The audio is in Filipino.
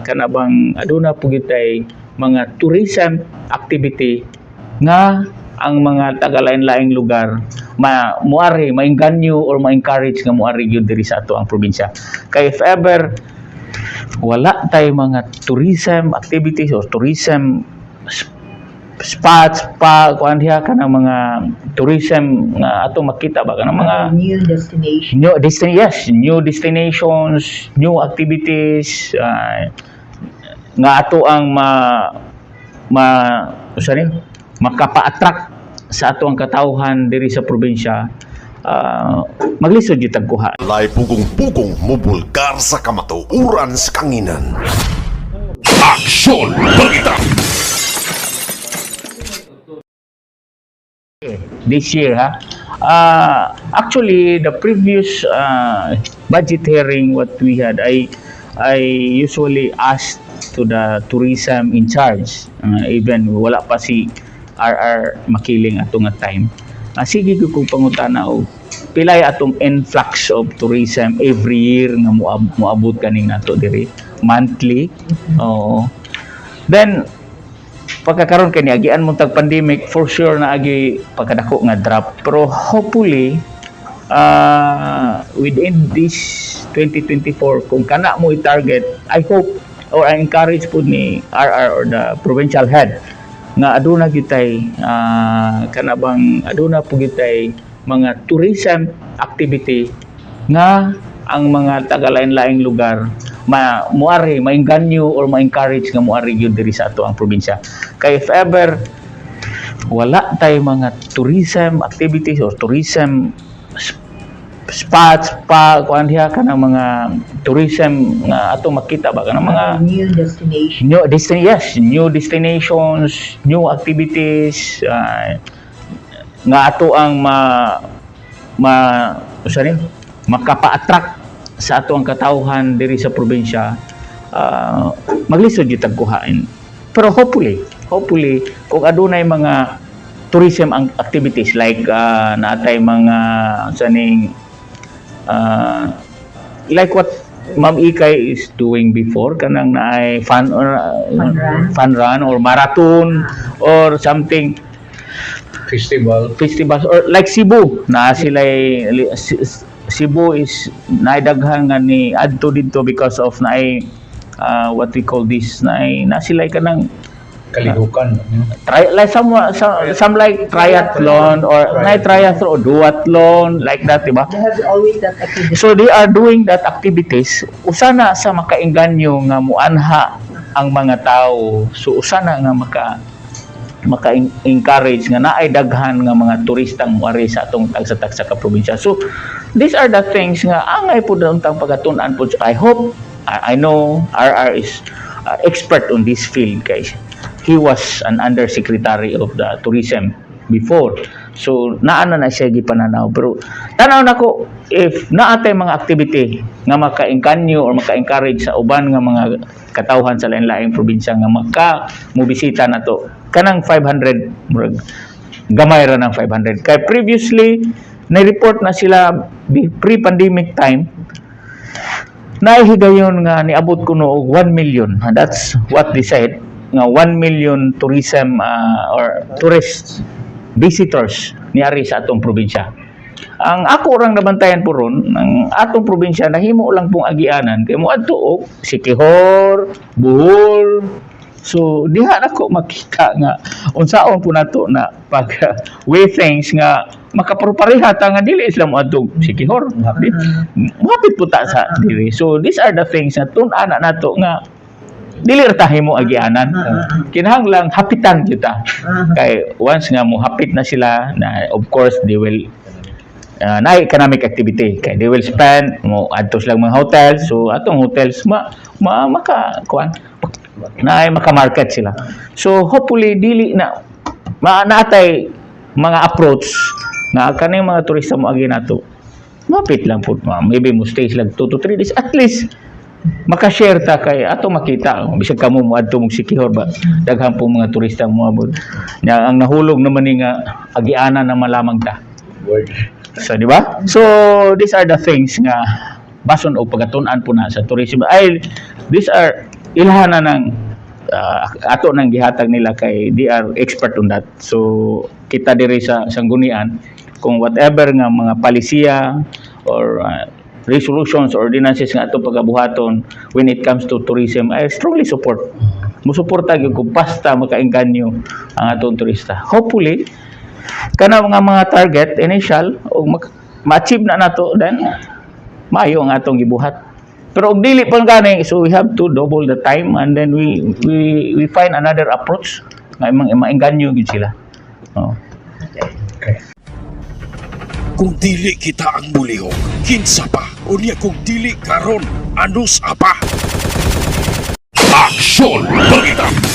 kanabang aduna po gitay mga tourism activity nga ang mga taga-lain-laing lugar muari maingganyo or ma-encourage nga muari gyud diri sa ato ang probinsya. Kay if ever wala tay mga tourism activities or tourism spots pa kuan diha kanang mga tourism nga ato makita ba kanang mga new destinations, new activities nga ato ang makapa-attract sa ato ang katawhan diri sa probinsya. Maglisod yung tagkuha. Lay pugong-pugong mubulgar sa kamatuuran sa kanginan. Aksyon! Balita! This year, actually, the previous budget hearing what we had, I usually asked to the tourism in charge, even wala pa si RR Makiling atong nga time. Sige ko kung pangutana og pilay atong influx of tourism every year nga moabot kaning nato diri monthly. Oo. Then pagkakaroon kani agian mo tag pandemic, for sure na agi pagkadako nga drop, pero hopefully within this 2024 kung kana mo i-target, I hope or I encourage po ni RR or the provincial head nga aduna gitay kanabang aduna po gitay mga tourism activity nga ang mga taga-lain-laing lugar muari maingganyo or ma-encourage nga muari gyud diri sa ato ang probinsya. Kay if ever wala tay mga tourism activities or tourism spots pa kuan diha kanang mga tourism nga ato makita ba kanang mga new destinations, new activities nga ato ang makapa-attract sa ato ang katawhan diri sa probinsya. Maglisod yung tagkuhain. Pero hopefully kung adunay mga tourism activities like naatay mga like what Ma'am Ikay is doing before, kanang naay fun run or marathon or something, festivals or like Cebu na sila Cebu is naidaghan nga ni adto dito because of naay what we call this na sila kanang kalihukan. Like some like triathlon or triathlon or duathlon like that, diba? They have always that activity. So they are doing that activities. Usana sa makaingganyo nga muanha ang mga tao. So usana nga maka-encourage nga naay daghan nga mga turistang muari sa atong tagsa-tagsa ka probinsya. So these are the things nga angay po daw tang pagatun-an po. I hope, I know RR is expert on this field, guys. He was an undersecretary of the tourism before. So naana na siya gipananaw, pero tanaw nako if naatay mga activity nga maka-engkanyo or maka-encourage sa uban nga mga katawhan sa lain-laing probinsya nga maka-mobisita nato kanang 500 gamay ra ng 500 kay previously na-report na sila pre-pandemic time nahigayon nga niabot kuno og 1 million. That's what they said, nga 1 million tourism or tourist visitors niari sa atong probinsya. Ang ako orang nabantayan po ron, ang atong probinsya nahimo lang pong agianan kay moadto og Siquijor, Bohol. So diha nako makita nga unsaon po nato na pag way things nga makapareha ta nga dili isla moadto Siquijor. Mapit po ta sa dili. So these are the things na tun-ana nato nga dili ra ta himo agianan. Kinahanglang hapitan kita. Kay once nga mo hapit na sila na of course they will na economic activity kay they will spend mo adto sila mga hotels. So atong hotels maka kuan na maka-market sila. So hopefully dili na naatay mga approach na kaning mga turista mo agi nato. Mapit lang po, maybe mo stay sila 2 to 3 days at least maka-share ta kay ato makita bisag kamo mo adto mong Siquijor ba daghan po mga turista mo abot nya ang nahulog naman ni nga agianan na malamang ta. So di ba? So these are the things nga bason og pagatun-an po na sa tourism. These are ilhana ng ato nang gihatag nila kay they are expert on that. So kita diri sa sanggunian kung whatever nga mga palisiya or resolutions or ordinances nga ato pagabuhaton when it comes to tourism, I strongly support. Musuporta gyud kung basta makaengganyo ang atong turista. Hopefully kana mga target initial o ma-achieve na nato, then maayo ang atong gibuhat. Pero og dili pa gani, so we have to double the time and then we find another approach nga maengganyo gid sila. Oh. Kung dili kita ang mulihok, kinsa pa? Unya kung dili karon, anus apa? Aksyon! Balita!